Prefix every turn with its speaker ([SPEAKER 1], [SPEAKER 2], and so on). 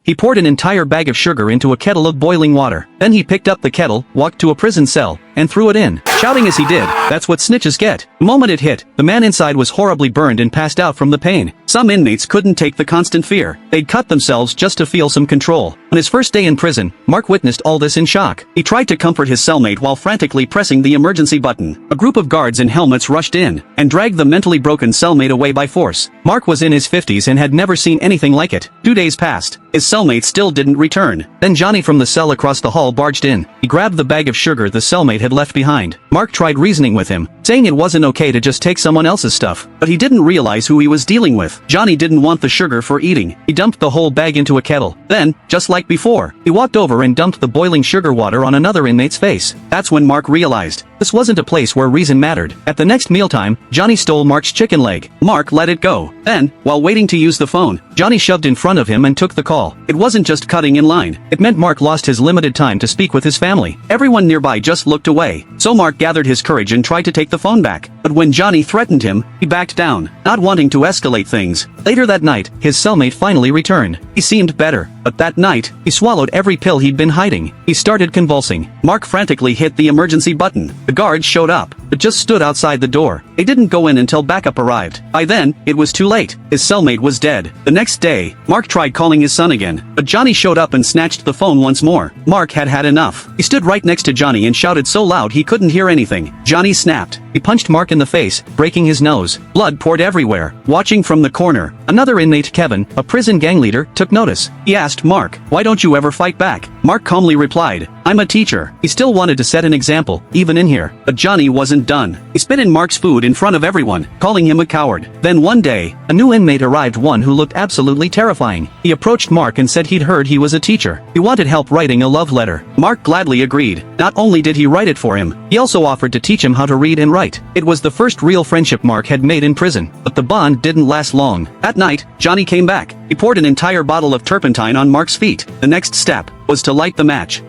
[SPEAKER 1] He poured an entire bag of sugar into a kettle of boiling water. Then he picked up the kettle, walked to a prison cell, and threw it in, shouting as he did, "That's what snitches get." The moment it hit, the man inside was horribly burned and passed out from the pain. Some inmates couldn't take the constant fear. They'd cut themselves just to feel some control. On his first day in prison, Mark witnessed all this in shock. He tried to comfort his cellmate while frantically pressing the emergency button. A group of guards in helmets rushed in and dragged the mentally broken cellmate away by force. Mark was in his 50s and had never seen anything like it. 2 days passed. His cellmate still didn't return. Then Johnny from the cell across the hall barged in. He grabbed the bag of sugar the cellmate had left behind. Mark tried reasoning with him, saying it wasn't okay to just take someone else's stuff, but he didn't realize who he was dealing with. Johnny didn't want the sugar for eating. He dumped the whole bag into a kettle. Then, just like before, he walked over and dumped the boiling sugar water on another inmate's face. That's when Mark realized this wasn't a place where reason mattered. At the next mealtime, Johnny stole Mark's chicken leg. Mark let it go. Then, while waiting to use the phone, Johnny shoved in front of him and took the call. It wasn't just cutting in line. It meant Mark lost his limited time to speak with his family. Everyone nearby just looked away. So Mark gathered his courage and tried to take the phone back. But when Johnny threatened him, he backed down, not wanting to escalate things. Later that night, his cellmate finally returned. He seemed better, but that night, he swallowed every pill he'd been hiding. He started convulsing. Mark frantically hit the emergency button. The guards showed up, but just stood outside the door. They didn't go in until backup arrived. By then, it was too late. His cellmate was dead. The next day, Mark tried calling his son again, but Johnny showed up and snatched the phone once more. Mark had had enough. He stood right next to Johnny and shouted so loud he couldn't hear anything. Johnny snapped. He punched Mark in the face, breaking his nose. Blood poured everywhere. Watching from the corner, another inmate, Kevin, a prison gang leader, took notice. He asked Mark, "Why don't you ever fight back?" Mark calmly replied, "I'm a teacher." He still wanted to set an example, even in here. But Johnny wasn't done. He spit in Mark's food in front of everyone, calling him a coward. Then one day, a new inmate arrived, one who looked absolutely terrifying. He approached Mark and said he'd heard he was a teacher. He wanted help writing a love letter. Mark gladly agreed. Not only did he write it for him, he also offered to teach him how to read and write. It was the first real friendship Mark had made in prison, but the bond didn't last long. That night, Johnny came back. He poured an entire bottle of turpentine on Mark's feet. The next step was to light the match.